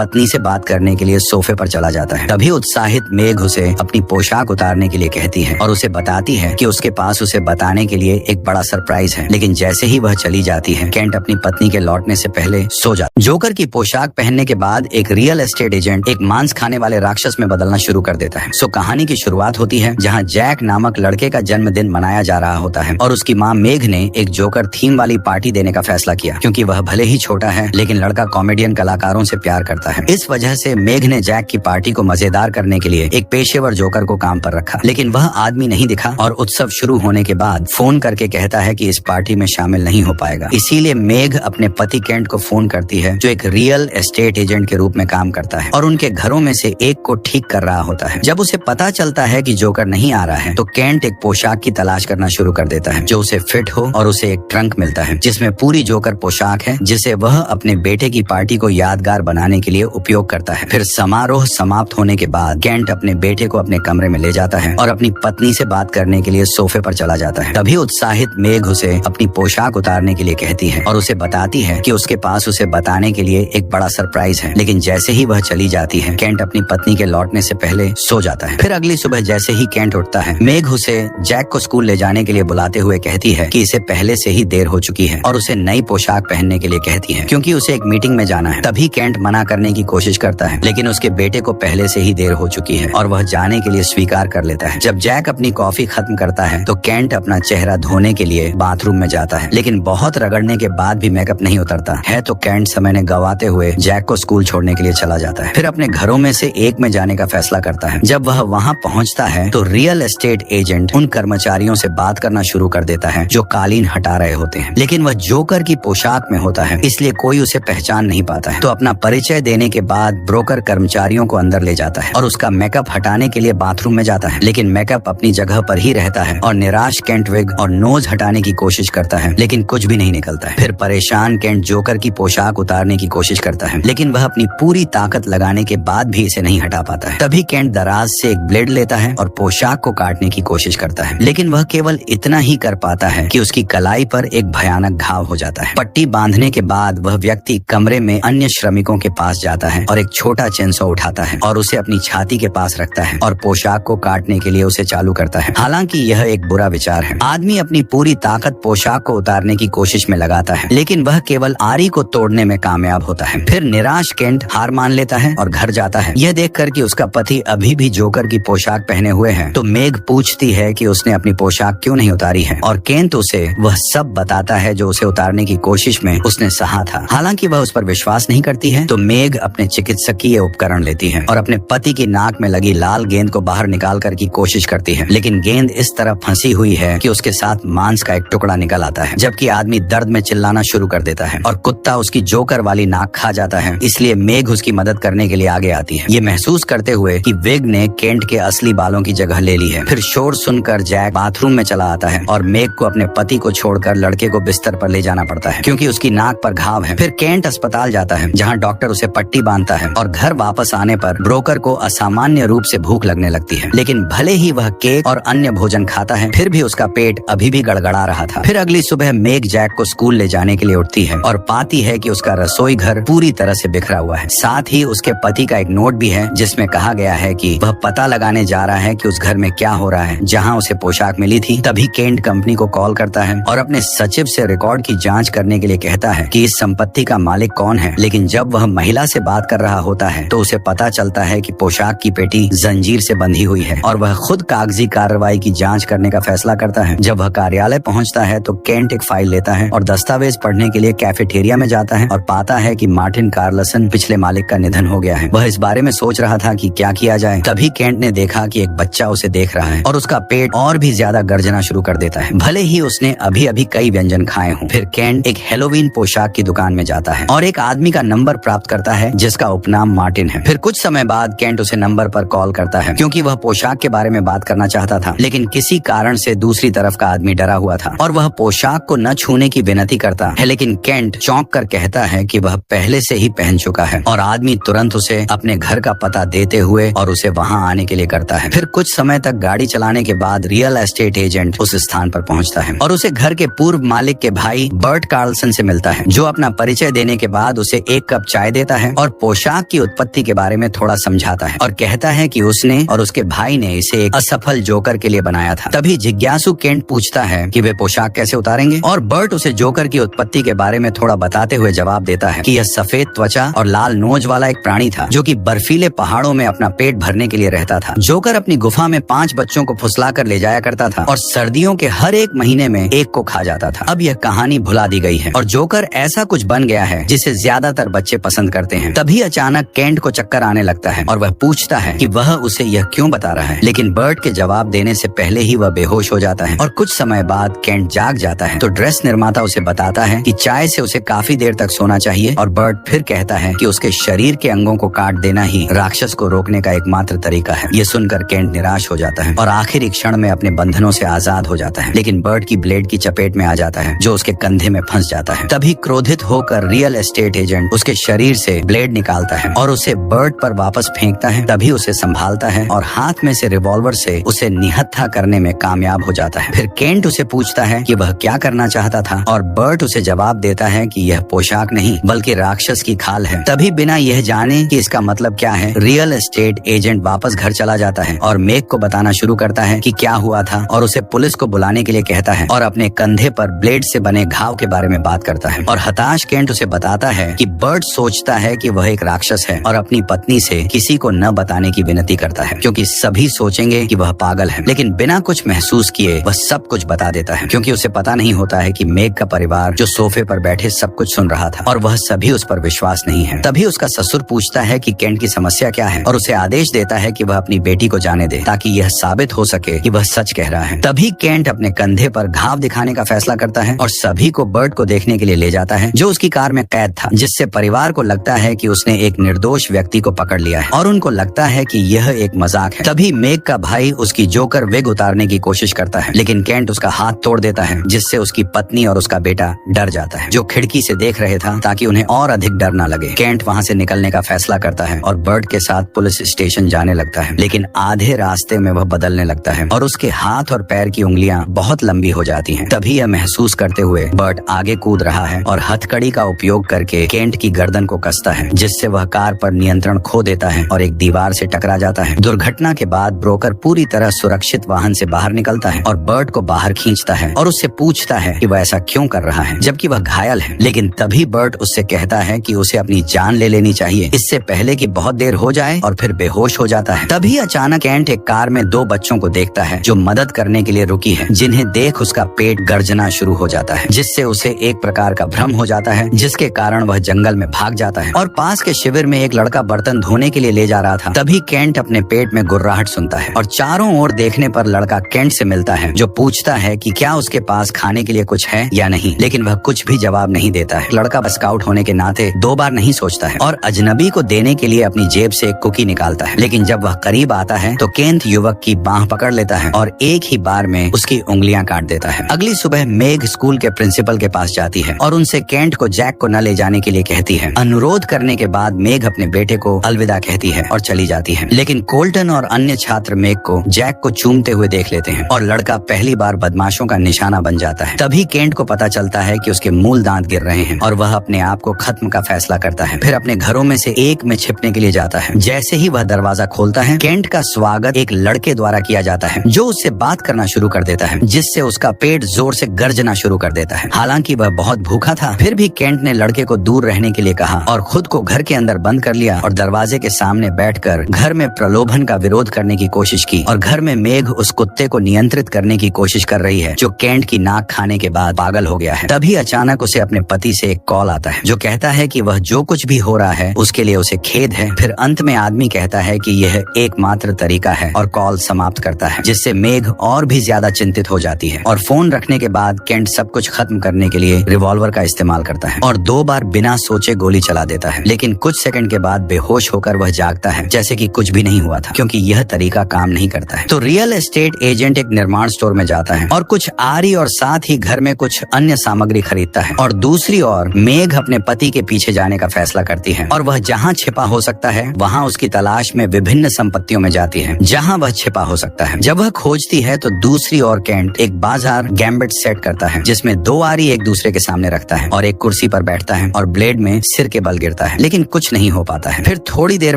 पत्नी से बात करने के लिए सोफे पर चला जाता है। तभी उत्साहित मेघ उसे अपनी पोशाक उतारने के लिए कहती है और उसे बताती है कि उसके पास उसे बताने के लिए एक बड़ा सरप्राइज है। लेकिन जैसे ही वह चली जाती है, केंट अपनी पत्नी के लौटने से पहले सो जाता है। जोकर की पोशाक पहनने के बाद एक रियल एस्टेट एजेंट एक मांस खाने वाले राक्षस में बदलना शुरू कर देता है। कहानी की शुरुआत होती है जहाँ जैक नामक लड़के का जन्मदिन मनाया जा रहा होता है और उसकी माँ मेघ ने एक जोकर थीम वाली पार्टी देने का फैसला किया, क्योंकि वह भले ही छोटा है लेकिन लड़का कॉमेडियन कलाकारों से प्यार करता है। इस वजह से मेघ ने जैक की पार्टी को मजेदार करने के लिए एक पेशेवर जोकर को काम पर रखा, लेकिन वह आदमी नहीं दिखा और उत्सव शुरू होने के बाद फोन करके कहता है कि इस पार्टी में शामिल नहीं हो पाएगा। इसीलिए मेघ अपने पति केंट को फोन करती है, जो एक रियल एस्टेट एजेंट के रूप में काम करता है और उनके घरों में से एक को ठीक कर रहा होता है। जब उसे पता चलता है कि जोकर नहीं आ रहा है तो केंट एक पोशाक की तलाश करना शुरू कर देता है जो उसे फिट हो और उसे एक ट्रंक मिलता है जिसमें पूरी जोकर पोशाक है, जिसे वह अपने बेटे की पार्टी को यादगार बनाने के लिए उपयोग करता है। फिर समारोह समाप्त होने के बाद केंट अपने बेटे को अपने कमरे में ले जाता है और अपनी पत्नी से बात करने के लिए सोफे पर चला जाता है। तभी उत्साहित मेघ उसे अपनी पोशाक उतारने के लिए कहती है और उसे बताती है कि उसके पास उसे बताने के लिए एक बड़ा सरप्राइज है। लेकिन जैसे ही वह चली जाती है, केंट अपनी पत्नी के लौटने से पहले सो जाता है। फिर अगली सुबह जैसे ही केंट उठता है, मेघ उसे जैक को स्कूल ले जाने के लिए बुलाते हुए कहती है कि इसे पहले से ही देर हो चुकी है और उसे नई पोशाक पहनने के लिए कहती है, क्योंकि उसे एक मीटिंग में जाना है। तभी केंट मना करने की कोशिश करता है, लेकिन उसके बेटे को पहले से ही देर हो चुकी है और वह जाने के लिए स्वीकार कर लेता है। जब जैक अपनी कॉफी खत्म करता है तो केंट अपना चेहरा धोने के लिए बाथरूम में जाता है, लेकिन बहुत रगड़ने के बाद भी मेकअप नहीं उतरता है तो केंट समय ने गवाते हुए जैक को स्कूल छोड़ने के लिए चला जाता है। फिर अपने घरों में से एक में जाने का फैसला करता है। जब वह वहाँ पहुँचता है तो रियल एस्टेट एजेंट उन कर्मचारियों से बात करना शुरू कर देता है जो कालीन हटा रहे होते हैं, लेकिन वह जोकर की पोशाक में होता है, इसलिए कोई उसे पहचान नहीं पाता है। तो अपना परिचय देने के बाद ब्रोकर कर्मचारियों को अंदर ले जाता है और उसका मेकअप हटाने के लिए बाथरूम में जाता है, लेकिन मेकअप अपनी जगह पर ही रहता है और निराश केंट विग और नोज हटाने की कोशिश करता है, लेकिन कुछ भी नहीं निकलता है। फिर परेशान केंट जोकर की पोशाक उतारने की कोशिश करता है, लेकिन वह अपनी पूरी ताकत लगाने के बाद भी इसे नहीं हटा पाता है। तभी केंट दराज से एक ब्लेड लेता है और पोशाक को काटने की कोशिश करता है, लेकिन वह केवल इतना ही कर पाता है कि उसकी कलाई पर एक भयानक घाव हो जाता है। पट्टी बांधने के बाद वह व्यक्ति कमरे में अन्य श्रमिकों के पास जाता है और एक छोटा चेंसो उठाता है और उसे अपनी छाती के पास रखता है और पोशाक को काटने के लिए उसे चालू करता है। हालांकि यह एक बुरा विचार है। आदमी अपनी पूरी ताकत पोशाक को उतारने की कोशिश में लगाता है, लेकिन वह केवल आरी को तोड़ने में कामयाब होता है। फिर निराश केंट हार मान लेता है और घर जाता है। यह देखकर कि उसका पति अभी भी जोकर की पोशाक पहने हुए है तो मेघ पूछती है कि उसने अपनी पोशाक क्यों नहीं उतारी है और केंट उसे वह सब बताता है जो उसे उतारने की कोशिश में उसने सहा था। हालांकि वह उस पर विश्वास नहीं करती है तो मेघ अपने चिकित्सकीय उपकरण लेती है और अपने पति की नाक में लगी लाल गेंद को बाहर निकाल कर की कोशिश करती है, लेकिन गेंद इस तरह फंसी हुई है कि उसके साथ मांस का एक टुकड़ा निकल आता है, जबकि आदमी दर्द में चिल्लाना शुरू कर देता है और कुत्ता उसकी जोकर वाली नाक खा जाता है। इसलिए मेघ उसकी मदद करने के लिए आगे आती है, ये महसूस करते हुए कि विग ने केंट के असली बालों की जगह ले ली है। फिर शोर सुनकर जैक बाथरूम में चला आता है और मेघ को अपने पति को छोड़कर लड़के को बिस्तर पर ले जाना पड़ता है, क्योंकि उसकी नाक पर घाव है। फिर केंट अस्पताल जाता है जहां डॉक्टर उसे पट्टी बांधता है और घर वापस आने पर ब्रोकर को असामान्य रूप से भूख लगने लगती है, लेकिन भले ही वह केक और अन्य भोजन खाता है फिर भी उसका पेट अभी भी गड़गड़ा रहा था। फिर अगली सुबह मेघ जैक को स्कूल ले जाने के लिए उठती है और पाती है कि उसका रसोई घर पूरी तरह से बिखरा हुआ है। साथ ही उसके पति का एक नोट भी है जिसमें कहा गया है कि वह पता लगाने जा रहा है कि उस घर में क्या हो रहा है जहां उसे पोशाक मिली थी। तभी केंट कंपनी को कॉल करता है और अपने सचिव से रिकॉर्ड की जांच करने के लिए कहता है कि इस संपत्ति का मालिक कौन है, लेकिन जब वह महिला से बात कर रहा होता है तो उसे पता चलता है कि पोशाक की पेटी जंजीर से बंधी हुई है और वह खुद कागजी कार्रवाई की जांच करने का फैसला करता है। जब वह कार्यालय पहुंचता है तो केंट एक फाइल लेता है और दस्तावेज पढ़ने के लिए कैफेटेरिया में जाता है और पाता है कि मार्टिन कार्लसन पिछले मालिक का निधन हो गया है। वह इस बारे में सोच रहा था कि क्या किया जाए। तभी केंट ने देखा कि एक बच्चा उसे देख रहा है और उसका पेट और भी ज्यादा गर्जना शुरू कर देता है, भले ही उसने अभी अभी कई व्यंजन खाए हों। फिर केंट एक हेलोवीन पोशाक की दुकान में जाता है और एक आदमी का नंबर प्राप्त करता है जिसका उपनाम मार्टिन है। फिर कुछ समय बाद केंट उसे नंबर पर कॉल करता है क्योंकि वह पोशाक के बारे में बात करना चाहता था, लेकिन किसी कारण से दूसरी तरफ का आदमी डरा हुआ था और वह पोशाक को न छूने की विनती करता है, लेकिन केंट चौंक कर कहता है कि वह पहले से ही पहन चुका है और आदमी तुरंत उसे अपने घर का पता देते हुए और उसे वहां आने के लिए करता है। फिर कुछ समय तक गाड़ी चलाने के बाद रियल एस्टेट एजेंट उस स्थान पर पहुंचता है और उसे घर के पूर्व मालिक के भाई बर्ट कार्लसन से मिलता है, जो अपना परिचय देने के बाद उसे एक कप चाय देता है है और पोशाक की उत्पत्ति के बारे में थोड़ा समझाता है और कहता है कि उसने और उसके भाई ने इसे एक असफल जोकर के लिए बनाया था। तभी जिज्ञासु केंट पूछता है कि वे पोशाक कैसे उतारेंगे और बर्ट उसे जोकर की उत्पत्ति के बारे में थोड़ा बताते हुए जवाब देता है कि यह सफेद त्वचा और लाल नोज वाला एक प्राणी था जो कि बर्फीले पहाड़ों में अपना पेट भरने के लिए रहता था। जोकर अपनी गुफा में 5 बच्चों को फुसला कर ले जाया करता था और सर्दियों के हर एक महीने में एक को खा जाता था। अब यह कहानी भुला दी गई है और जोकर ऐसा कुछ बन गया है जिसे ज्यादातर बच्चे पसंद करते हैं। तभी अचानक केंट को चक्कर आने लगता है और वह पूछता है कि वह उसे यह क्यों बता रहा है, लेकिन बर्ट के जवाब देने से पहले ही वह बेहोश हो जाता है और कुछ समय बाद केंट जाग जाता है तो ड्रेस निर्माता उसे बताता है कि चाय से उसे काफी देर तक सोना चाहिए और बर्ट फिर कहता है कि उसके शरीर के अंगों को काट देना ही राक्षस को रोकने का एकमात्र तरीका है। ये सुनकर केंट निराश हो जाता है और आखिरी क्षण में अपने बंधनों से आजाद हो जाता है, लेकिन बर्ट की ब्लेड की चपेट में आ जाता है जो उसके कंधे में फंस जाता है। तभी क्रोधित होकर रियल एस्टेट एजेंट उसके शरीर से ब्लेड निकालता है और उसे बर्ट पर वापस फेंकता है। तभी उसे संभालता है और हाथ में से रिवॉल्वर से उसे निहत्था करने में कामयाब हो जाता है। फिर केंट उसे पूछता है कि वह क्या करना चाहता था और बर्ट उसे जवाब देता है कि यह पोशाक नहीं बल्कि राक्षस की खाल है। तभी बिना यह जाने कि इसका मतलब क्या है, रियल एस्टेट एजेंट वापस घर चला जाता है और मेग को बताना शुरू करता है कि क्या हुआ था और उसे पुलिस को बुलाने के लिए कहता है और अपने कंधे पर ब्लेड से बने घाव के बारे में बात करता है। और हताश केंट उसे बताता है कि बर्ट सोचता है कि वह एक राक्षस है और अपनी पत्नी से किसी को न बताने की विनती करता है क्योंकि सभी सोचेंगे कि वह पागल है, लेकिन बिना कुछ महसूस किए वह सब कुछ बता देता है क्योंकि उसे पता नहीं होता है कि मेग का परिवार जो सोफे पर बैठे सब कुछ सुन रहा था और वह सभी उस पर विश्वास नहीं है। तभी उसका ससुर पूछता है कि केंट की समस्या क्या है और उसे आदेश देता है कि वह अपनी बेटी को जाने दे ताकि यह साबित हो सके कि वह सच कह रहा है। तभी केंट अपने कंधे पर घाव दिखाने का फैसला करता है और सभी को बर्ट को देखने के लिए ले जाता है जो उसकी कार में कैद था, जिससे परिवार को लगता है कि उसने एक निर्दोष व्यक्ति को पकड़ लिया है और उनको लगता है कि यह एक मजाक है। तभी मेग का भाई उसकी जोकर विग उतारने की कोशिश करता है, लेकिन केंट उसका हाथ तोड़ देता है जिससे उसकी पत्नी और उसका बेटा डर जाता है जो खिड़की से देख रहे था ताकि उन्हें और अधिक डर न लगे। केंट वहाँ से निकलने का फैसला करता है और बर्ट के साथ पुलिस स्टेशन जाने लगता है, लेकिन आधे रास्ते में वह बदलने लगता है और उसके हाथ और पैर की उंगलियां बहुत लंबी हो जाती हैं। तभी यह महसूस करते हुए बर्ट आगे कूद रहा है और हथकड़ी का उपयोग करके केंट की गर्दन को कसता है जिससे वह कार पर नियंत्रण खो देता है और एक दीवार से टकरा जाता है। दुर्घटना के बाद ब्रोकर पूरी तरह सुरक्षित वाहन से बाहर निकलता है और बर्ट को बाहर खींचता है और उससे पूछता है कि वह ऐसा क्यों कर रहा है जबकि वह घायल है। लेकिन तभी बर्ट उससे कहता है कि उसे अपनी जान ले लेनी चाहिए इससे पहले कि बहुत देर हो जाए और फिर बेहोश हो जाता है। तभी अचानक केंट एक कार में 2 बच्चों को देखता है जो मदद करने के लिए रुकी है, जिन्हें देख उसका पेट गर्जना शुरू हो जाता है जिससे उसे एक प्रकार का भ्रम हो जाता है जिसके कारण वह जंगल में भाग जाता है और पास के शिविर में एक लड़का बर्तन धोने के लिए ले जा रहा था। तभी केंट अपने पेट में गुर्राहट सुनता है और चारों ओर देखने पर लड़का केंट से मिलता है जो पूछता है कि क्या उसके पास खाने के लिए कुछ है या नहीं, लेकिन वह कुछ भी जवाब नहीं देता है। लड़का स्काउट होने के नाते 2 बार नहीं सोचता है और अजनबी को देने के लिए अपनी जेब से एक कुकी निकालता है, लेकिन जब वह करीब आता है तो केंट युवक की बांह पकड़ लेता है और एक ही बार में उसकी उंगलियां काट देता है। अगली सुबह मेग स्कूल के प्रिंसिपल के पास जाती है और उनसे केंट को जैक को न ले जाने के लिए कहती है। अनुरोध करने के बाद मेग अपने बेटे को अलविदा कहती है और चली जाती है, लेकिन कोल्टन और अन्य छात्र मेग को जैक को चूमते हुए देख लेते हैं और लड़का पहली बार बदमाशों का निशाना बन जाता है। तभी केंट को पता चलता है कि उसके मूल दांत गिर रहे हैं और वह अपने आप को खत्म का फैसला करता है। फिर अपने घरों में से एक में छिपने के लिए जाता है। जैसे ही वह दरवाजा खोलता है केंट का स्वागत एक लड़के द्वारा किया जाता है जो उससे बात करना शुरू कर देता है जिससे उसका पेट जोर से गर्जना शुरू कर देता है। हालांकि वह बहुत भूखा था, फिर भी केंट ने लड़के को दूर रहने के लिए कहा और खुद को घर के अंदर बंद कर लिया और दरवाजे के सामने बैठकर घर में प्रलोभन का विरोध करने की कोशिश की और घर में मेघ उस कुत्ते को नियंत्रित करने की कोशिश कर रही है जो केंट की नाक खाने के बाद पागल हो गया है। तभी अचानक उसे अपने पति से एक कॉल आता है जो कहता है कि वह जो कुछ भी हो रहा है उसके लिए उसे खेद है। फिर अंत में आदमी कहता है कि यह एकमात्र तरीका है और कॉल समाप्त करता है, जिससे मेघ और भी ज्यादा चिंतित हो जाती है और फोन रखने के बाद केंट सब कुछ खत्म करने के लिए रिवॉल्वर का इस्तेमाल करता है और 2 बार बिना सोचे गोली चला देता है। लेकिन कुछ सेकंड के बाद बेहोश होकर वह जागता है जैसे कि कुछ भी नहीं हुआ था, क्योंकि यह तरीका काम नहीं करता है। तो रियल एस्टेट एजेंट एक निर्माण स्टोर में जाता है और कुछ आरी और साथ ही घर में कुछ अन्य सामग्री खरीदता है और दूसरी ओर मेघ अपने पति के पीछे जाने का फैसला करती है और वह जहाँ छिपा हो सकता है वहाँ उसकी तलाश में विभिन्न संपत्तियों में जाती है जहाँ वह छिपा हो सकता है। जब वह खोजती है तो दूसरी ओर केंट एक बाजार गैम्बिट सेट करता है जिसमें 2 आरी एक दूसरे के सामने रखता है और एक कुर्सी पर बैठता है और ब्लेड में सिर के बल गिरता है। गिरता है, लेकिन कुछ नहीं हो पाता है। फिर थोड़ी देर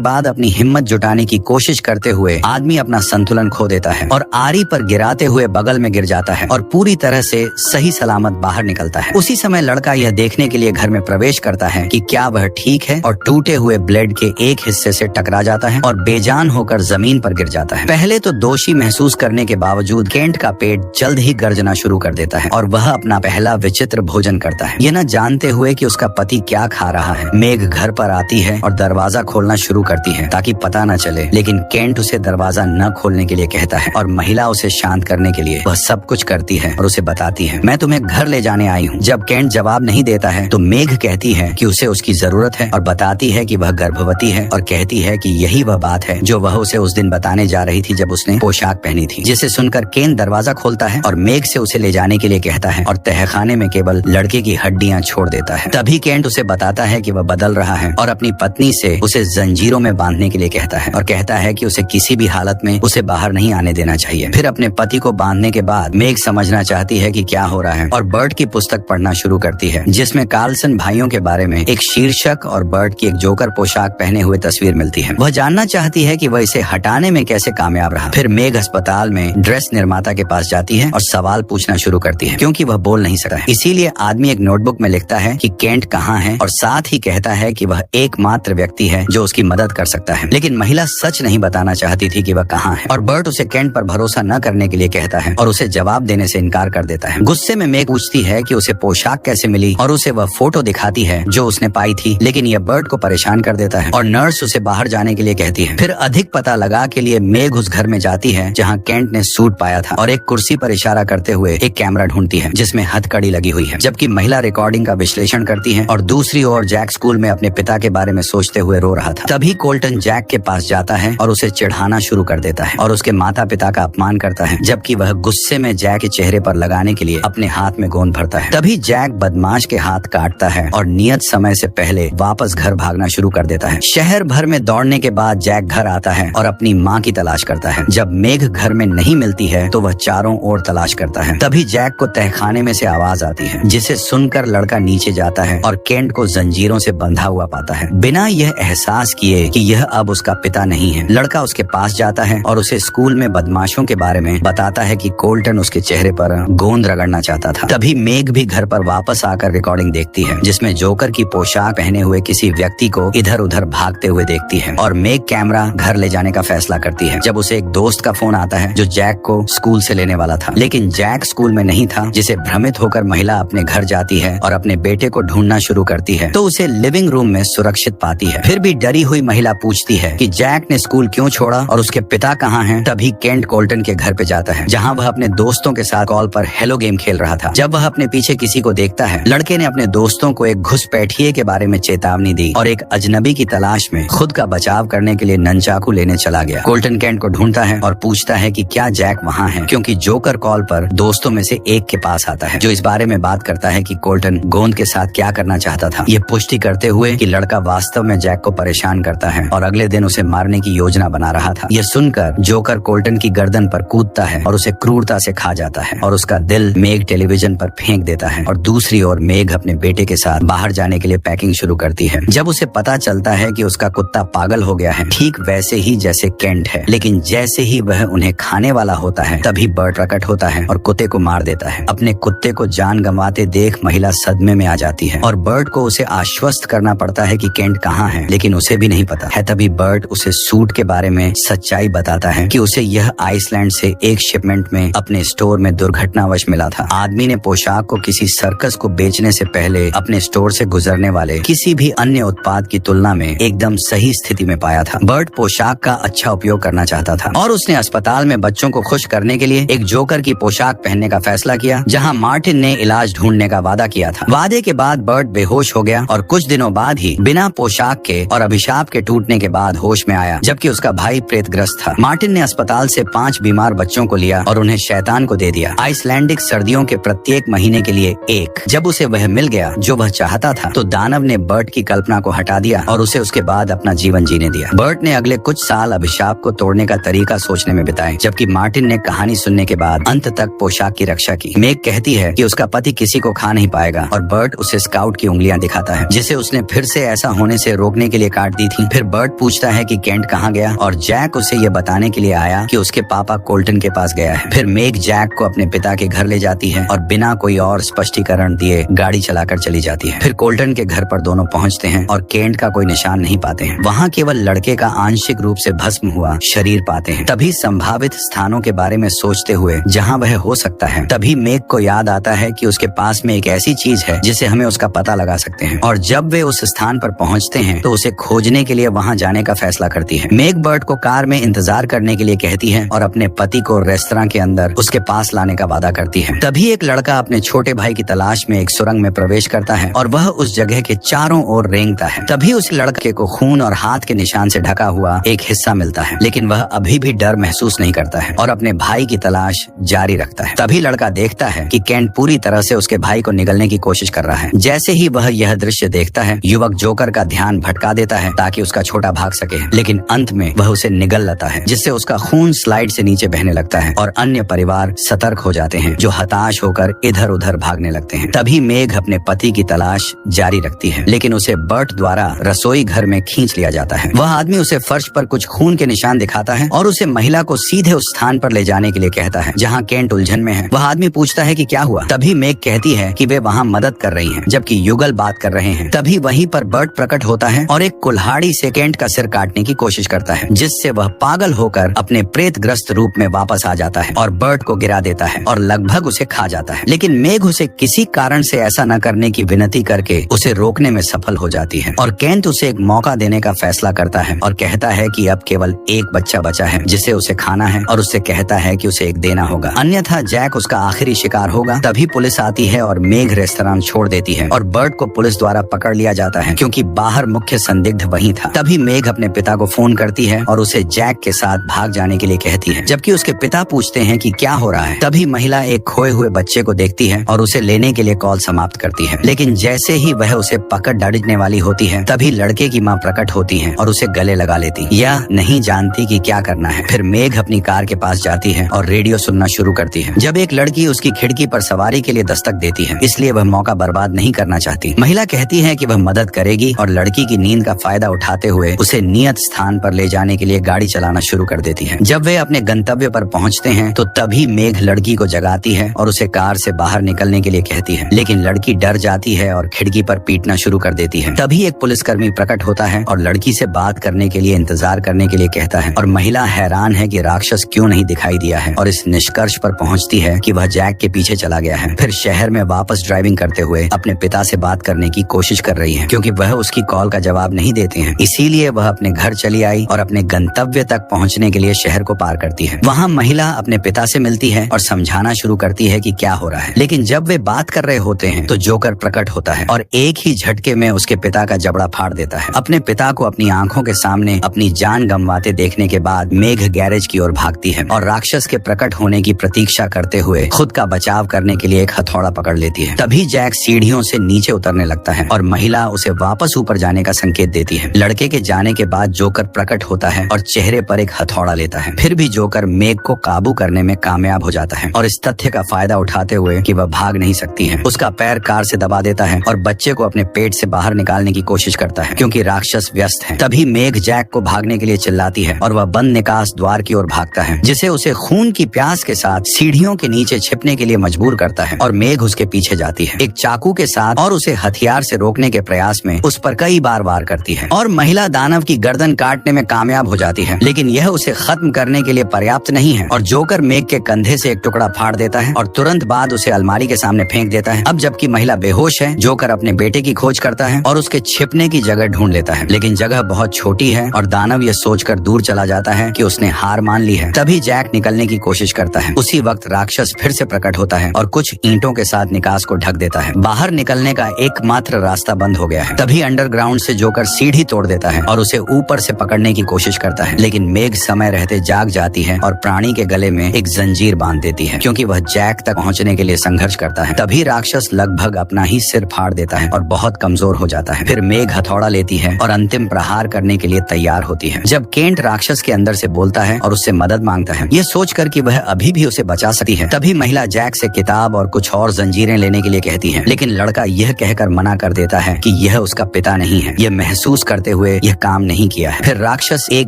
बाद अपनी हिम्मत जुटाने की कोशिश करते हुए आदमी अपना संतुलन खो देता है और आरी पर गिराते हुए बगल में गिर जाता है और पूरी तरह से सही सलामत बाहर निकलता है। उसी समय लड़का यह देखने के लिए घर में प्रवेश करता है कि क्या वह ठीक है और टूटे हुए ब्लेड के एक हिस्से से टकरा जाता है और बेजान होकर जमीन पर गिर जाता है। पहले तो दोषी महसूस करने के बावजूद केंट का पेट जल्द ही गर्जना शुरू कर देता है और वह अपना पहला विचित्र भोजन करता है, ये न जानते हुए कि उसका पति क्या खा रहा है। मेघ घर पर आती है और दरवाजा खोलना शुरू करती है ताकि पता न चले, लेकिन केंट उसे दरवाजा न खोलने के लिए कहता है और महिला उसे शांत करने के लिए वह सब कुछ करती है और उसे बताती है, मैं तुम्हें घर ले जाने आई हूँ। जब केंट जवाब नहीं देता है तो मेघ कहती है कि उसे उसकी जरूरत है और बताती है कि वह गर्भवती है और कहती है कि यही वह बात है जो वह उसे उस दिन बताने जा रही थी जब उसने पोशाक पहनी थी। जिसे सुनकर केंट दरवाजा खोलता है और मेघ से उसे ले जाने के लिए कहता है और तहखाने में केवल लड़के की हड्डियां छोड़ देता है। तभी केंट उसे बताता है कि वह बदल रहा है और अपनी पत्नी से उसे जंजीरों में बांधने के लिए कहता है और कहता है कि उसे किसी भी हालत में उसे बाहर नहीं आने देना चाहिए। फिर अपने पति को बांधने के बाद मेघ समझना चाहती है कि क्या हो रहा है और बर्ट की पुस्तक पढ़ना शुरू करती है, जिसमें कार्लसन भाइयों के बारे में एक शीर्षक और बर्ट की एक जोकर पोशाक पहने हुए तस्वीर मिलती है। वह जानना चाहती है कि वह इसे हटाने में कैसे कामयाब रहा। फिर मेघ अस्पताल में ड्रेस निर्माता के पास जाती है और सवाल पूछना शुरू करती है, क्योंकि वह बोल नहीं सकता है। इसीलिए आदमी एक नोटबुक में लिखता है कि केंट कहाँ है और साथ ही कहता है कि वह एकमात्र व्यक्ति है जो उसकी मदद कर सकता है। लेकिन महिला सच नहीं बताना चाहती थी कि वह कहाँ है और बर्ट उसे केंट पर भरोसा न करने के लिए कहता है और उसे जवाब देने से इनकार कर देता है। गुस्से में मेघ पूछती है कि उसे पोशाक कैसे मिली और उसे वह फोटो दिखाती है जो उसने पाई थी, लेकिन यह बर्ट को परेशान कर देता है और नर्स उसे बाहर जाने के लिए कहती है। फिर अधिक पता लगा के लिए मेघ उस घर में जाती है जहाँ केंट ने सूट पाया था और एक कुर्सी पर इशारा करते हुए एक कैमरा ढूंढती है जिसमें हथकड़ी लगी हुई है, जबकि महिला रिकॉर्डिंग का विश्लेषण करती है और दूसरी ओर जैक स्कूल में अपने पिता के बारे में सोचते हुए रो रहा था। तभी कोल्टन जैक के पास जाता है और उसे चिढ़ाना शुरू कर देता है और उसके माता पिता का अपमान करता है, जबकि वह गुस्से में जैक के चेहरे पर लगाने के लिए अपने हाथ में गोंद भरता है। तभी जैक बदमाश के हाथ काटता है और नियत समय से पहले वापस घर भागना शुरू कर देता है। शहर भर में दौड़ने के बाद जैक घर आता है और अपनी माँ की तलाश करता है। जब मेघ घर में नहीं मिलती है तो वह चारों ओर तलाश करता है। तभी जैक को तहखाने में से आवाज आती है, जिसे सुनकर लड़का नीचे जाता है और केंट को जंजीरों से बंधा हुआ पाता है, बिना यह एहसास किए कि यह अब उसका पिता नहीं है। लड़का उसके पास जाता है और उसे स्कूल में बदमाशों के बारे में बताता है कि कोल्टन उसके चेहरे पर गोंद रगड़ना चाहता था। तभी मेघ भी घर पर वापस आकर रिकॉर्डिंग देखती है, जिसमें जोकर की पोशाक पहने हुए किसी व्यक्ति को इधर उधर भागते हुए देखती है और मेघ कैमरा घर ले जाने का फैसला करती है। जब उसे एक दोस्त का फोन आता है जो जैक को स्कूल से लेने वाला था, लेकिन जैक स्कूल में नहीं था, जिसे भ्रमित होकर महिला अपने घर जाती है और अपने बेटे को ढूंढना शुरू करती है तो उसे लिविंग रूम में सुरक्षित पाती है। फिर भी डरी हुई महिला पूछती है कि जैक ने स्कूल क्यों छोड़ा और उसके पिता कहाँ हैं। तभी केंट कोल्टन के घर पे जाता है जहाँ वह अपने दोस्तों के साथ कॉल पर हेलो गेम खेल रहा था। जब वह अपने पीछे किसी को देखता है, लड़के ने अपने दोस्तों को एक घुसपैठिए के बारे में चेतावनी दी और एक अजनबी की तलाश में खुद का बचाव करने के लिए ननचाकू लेने चला गया। कोल्टन केंट को ढूंढता है और पूछता है कि क्या जैक वहाँ है, क्योंकि जोकर कॉल पर दोस्तों में से एक के पास आता है जो इस बारे में बात करता है कि कोल्टन गोंद के साथ क्या करना चाहता था, ये पुष्टि करते हुए कि लड़का वास्तव में जैक को परेशान करता है और अगले दिन उसे मारने की योजना बना रहा था। ये सुनकर जोकर कोल्टन की गर्दन पर कूदता है और उसे क्रूरता से खा जाता है और उसका दिल मेघ टेलीविजन पर फेंक देता है और दूसरी ओर मेघ अपने बेटे के साथ बाहर जाने के लिए पैकिंग शुरू करती है। जब उसे पता चलता है कि उसका कुत्ता पागल हो गया है, ठीक वैसे ही जैसे केंट है, लेकिन जैसे ही वह उन्हें खाने वाला होता है तभी बर्ट प्रकट होता है और कुत्ते को मार देता है। अपने कुत्ते को जान गंवाते देख महिला सदमे में आ जाती है और बर्ट को उसे आश्वस्त करना पड़ता है कि केंट कहाँ है, लेकिन उसे भी नहीं पता है। तभी बर्ट उसे सूट के बारे में सच्चाई बताता है कि उसे यह आइसलैंड से एक शिपमेंट में अपने स्टोर में दुर्घटनावश मिला था। आदमी ने पोशाक को किसी सर्कस को बेचने से पहले अपने स्टोर से गुजरने वाले किसी भी अन्य उत्पाद की तुलना में एकदम सही स्थिति में पाया था। बर्ट पोशाक का अच्छा उपयोग करना चाहता था और उसने अस्पताल में बच्चों को खुश करने के लिए एक जोकर की पोशाक पहनने का फैसला किया, जहां मार्टिन ने इलाज ढूंढने का वादा किया था। वादे के बाद बर्ट बेहोश हो गया और कुछ दिनों बाद ही बिना पोशाक के और अभिशाप के टूटने के बाद होश में आया, जबकि उसका भाई प्रेतग्रस्त था। मार्टिन ने अस्पताल से 5 बीमार बच्चों को लिया और उन्हें शैतान को दे दिया, आइसलैंडिक सर्दियों के प्रत्येक महीने के लिए एक। जब उसे वह मिल गया जो वह चाहता था तो दानव ने बर्ट की कल्पना को हटा दिया और उसे उसके बाद अपना जीवन जीने दिया। बर्ट ने अगले कुछ साल अभिशाप को तोड़ने का तरीका सोचने में बिताए, जबकि मार्टिन ने कहानी सुनने के बाद अंत तक पोशाक की रक्षा की। मेग कहती है कि उसका पति किसी को खा नहीं पाएगा और बर्ट उसे स्काउट की उंगलियां दिखाता है जिसे उसने फिर से ऐसा होने से रोकने के लिए काट दी थी। फिर बर्ट पूछता है कि केंट कहाँ गया और जैक उसे ये बताने के लिए आया कि उसके पापा कोल्टन के पास गया है। फिर मेग जैक को अपने पिता के घर ले जाती है और बिना कोई और स्पष्टीकरण दिए गाड़ी चलाकर चली जाती है। फिर कोल्टन के घर पर दोनों पहुंचते हैं और केंट का कोई निशान नहीं पाते हैं। वहाँ केवल लड़के का आंशिक रूप से भस्म हुआ शरीर पाते हैं। तभी संभावित स्थानों के बारे में सोचते हुए जहाँ वह हो सकता है, तभी मेग को याद आता है कि उसके पास में एक ऐसी चीज है जिसे हमें उसका पता लगा सकते हैं। और जब वे उस स्थान पर पहुंचते हैं तो उसे खोजने के लिए वहां जाने का फैसला करती है। मेग बर्ट को कार में इंतजार करने के लिए कहती है और अपने पति को रेस्तरां के अंदर उसके पास लाने का वादा करती है। तभी एक लड़का अपने छोटे भाई की तलाश में एक सुरंग में प्रवेश करता है और वह उस जगह के चारों ओर रेंगता है। तभी उस लड़के को खून और हाथ के निशान से ढका हुआ एक हिस्सा मिलता है, लेकिन वह अभी भी डर महसूस नहीं करता है और अपने भाई की तलाश जारी रखता है। तभी लड़का देखता है कि केंट पूरी तरह से उसके भाई को निगलने की कोशिश कर रहा है। जैसे ही वह यह दृश्य देखता है, युवक जोकर का ध्यान भटका देता है ताकि उसका छोटा भाग सके, लेकिन अंत में वह उसे निगल लेता है, जिससे उसका खून स्लाइड से नीचे बहने लगता है और अन्य परिवार सतर्क हो जाते हैं, जो हताश होकर इधर उधर भागने लगते हैं। तभी मेघ अपने पति की तलाश जारी रखती है, लेकिन उसे बर्ट द्वारा रसोई घर में खींच लिया जाता है। वह आदमी उसे फर्श पर कुछ खून के निशान दिखाता है और उसे महिला को सीधे उस स्थान पर ले जाने के लिए कहता है जहाँ केंट उलझन में है। वह आदमी पूछता है कि क्या हुआ। तभी मेघ कहती है कि वे वहाँ मदद कर रही हैं, जबकि युगल बात कर रहे हैं। तभी वहीं पर बर्ट प्रकट होता है और एक कुल्हाड़ी से केंट का सिर काटने की कोशिश करता है, जिससे वह पागल होकर अपने प्रेतग्रस्त रूप में वापस आ जाता है और बर्ट को गिरा देता है और लगभग उसे खा जाता है। लेकिन मेघ उसे किसी कारण से ऐसा न करने की विनती करके उसे रोकने में सफल हो जाती है और केंट उसे एक मौका देने का फैसला करता है और कहता है कि अब केवल एक बच्चा बचा है जिसे उसे खाना है और उससे कहता है कि उसे एक देना होगा, अन्यथा जैक उसका आखिरी शिकार होगा। तभी पुलिस आती है और मेघ रेस्तरां छोड़ देती है और बर्ट को पुलिस द्वारा पकड़ लिया जाता है क्योंकि बाहर मुख्य संदिग्ध वही था। तभी मेघ अपने पिता को फोन करती है और उसे जैक के साथ भाग जाने के लिए कहती है, जबकि उसके पिता पूछते हैं कि क्या हो रहा है। तभी महिला एक खोए हुए बच्चे को देखती है और उसे लेने के लिए कॉल समाप्त करती है, लेकिन जैसे ही वह उसे पकड़ डांटने वाली होती है, तभी लड़के की माँ प्रकट होती है और उसे गले लगा लेती। यह नहीं जानती कि क्या करना है। फिर मेघ अपनी कार के पास जाती है और रेडियो सुनना शुरू करती है, जब एक लड़की उसकी खिड़की पर सवारी के लिए दस्तक देती है, इसलिए वह मौका बर्बाद नहीं करना चाहती। महिला कहती है कि वह मदद करेगी और लड़की की नींद का फायदा उठाते हुए उसे नियत स्थान पर ले जाने के लिए गाड़ी चलाना शुरू कर देती है। जब वे अपने गंतव्य पर पहुंचते हैं तो तभी मेघ लड़की को जगाती है और उसे कार से बाहर निकलने के लिए कहती है, लेकिन लड़की डर जाती है और खिड़की पर पीटना शुरू कर देती है। तभी एक पुलिसकर्मी प्रकट होता है और लड़की से बात करने के लिए इंतजार करने के लिए कहता है और महिला हैरान है कि राक्षस क्यों नहीं दिखाई दिया है और इस निष्कर्ष पर पहुंचती है कि वह जैक के पीछे चला गया है। फिर शहर में वापस ड्राइविंग करते हुए अपने पिता से बात करने की कोशिश कर रही है, क्योंकि वह उसकी कॉल का जवाब नहीं देते हैं। इसीलिए वह अपने घर चली आई और अपने गंतव्य तक पहुंचने के लिए शहर को पार करती है। वहाँ महिला अपने पिता से मिलती है और समझाना शुरू करती है कि क्या हो रहा है, लेकिन जब वे बात कर रहे होते हैं तो जोकर प्रकट होता है और एक ही झटके में उसके पिता का जबड़ा फाड़ देता है। अपने पिता को अपनी आंखों के सामने अपनी जान गंवाते देखने के बाद मेघ गैरेज की ओर भागती है और राक्षस के प्रकट होने की प्रतीक्षा करते हुए खुद का बचाव करने के लिए एक हथौड़ा पकड़ लेती है। तभी जैक सीढ़ियों से नीचे उतरने लगता है और महिला उसे वापस ऊपर जाने का संकेत देती है। लड़के के जाने के बाद जोकर प्रकट होता है और चेहरे पर एक हथौड़ा लेता है। फिर भी जोकर मेघ को काबू करने में कामयाब हो जाता है और इस तथ्य का फायदा उठाते हुए कि वह भाग नहीं सकती है, उसका पैर कार से दबा देता है और बच्चे को अपने पेट से बाहर निकालने की कोशिश करता है, क्योंकि राक्षस व्यस्त है। तभी मेघ जैक को भागने के लिए चिल्लाती है और वह बंद निकास द्वार की ओर भागता है, जिसे उसे खून की प्यास के साथ सीढ़ियों के नीचे छिपने के लिए मजबूर करता है और मेघ उसके पीछे जाती है एक चाकू के साथ और उसे हथियार से रोकने के प्रयास में उस पर कई बार वार करती है और महिला दानव की गर्दन काटने में कामयाब हो जाती है, लेकिन यह उसे खत्म करने के लिए पर्याप्त नहीं है और जोकर मेघ के कंधे से एक टुकड़ा फाड़ देता है और तुरंत बाद उसे अलमारी के सामने फेंक देता है। अब जबकि महिला बेहोश है, जोकर अपने बेटे की खोज करता है और उसके छिपने की जगह ढूंढ लेता है, लेकिन जगह बहुत छोटी है और दानव यह सोचकर दूर चला जाता है कि उसने हार मान ली है। तभी जैक निकलने की कोशिश करता है। उसी वक्त राक्षस फिर से प्रकट होता है और कुछ ईंटों के साथ निकास को ढक देता है। बाहर निकलने का एकमात्र रास्ता बंद हो गया है। तभी अंडरग्राउंड से जोकर सीढ़ी तोड़ देता है और उसे ऊपर से पकड़ने की कोशिश करता है, लेकिन मेघ समय रहते जाग जाती है और प्राणी के गले में एक जंजीर बांध देती है, क्योंकि वह जैक तक पहुंचने के लिए संघर्ष करता है। तभी राक्षस लगभग अपना ही सिर फाड़ देता है और बहुत कमजोर हो जाता है। फिर मेघ हथौड़ा लेती है और अंतिम प्रहार करने के लिए तैयार होती है। जब केंट राक्षस के अंदर से बोलता है और उससे मदद मांगता है, ये सोचकर कि वह अभी भी उसे बचा सकती है, तभी महिला जैक से किताब और कुछ और जंजीरें लेने के लिए कहती है, लेकिन लड़का यह कहकर मना कर देता है कि यह उसका पिता नहीं है। यह महसूस करते हुए यह काम नहीं किया है। फिर राक्षस एक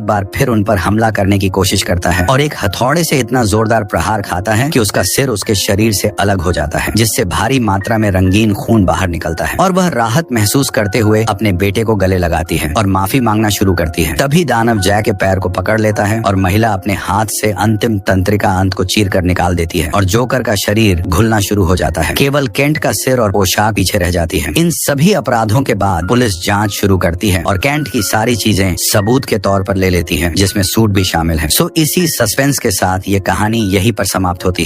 बार फिर उन पर हमला करने की कोशिश करता है और एक हथौड़े से इतना जोरदार प्रहार खाता है कि उसका सिर उसके शरीर से अलग हो जाता है, जिससे भारी मात्रा में रंगीन खून बाहर निकलता है और वह राहत महसूस करते हुए अपने बेटे को गले लगाती है और माफी मांगना शुरू करती है। तभी दानव जय के पैर को पकड़ लेता है और महिला अपने हाथ से अंतिम तंत्रिका अंत को चीर कर निकाल देती है और जोकर का शरीर घुलना शुरू हो जाता है। केवल केंट का सिर और पोशाक पीछे रह जाती है। इन सभी अपराधों के बाद पुलिस जांच शुरू करती है और केंट की सारी चीजें सबूत के तौर पर ले लेती है, जिसमें सूट भी शामिल है। सो इसी सस्पेंस के साथ ये कहानी यहीं पर समाप्त होती है।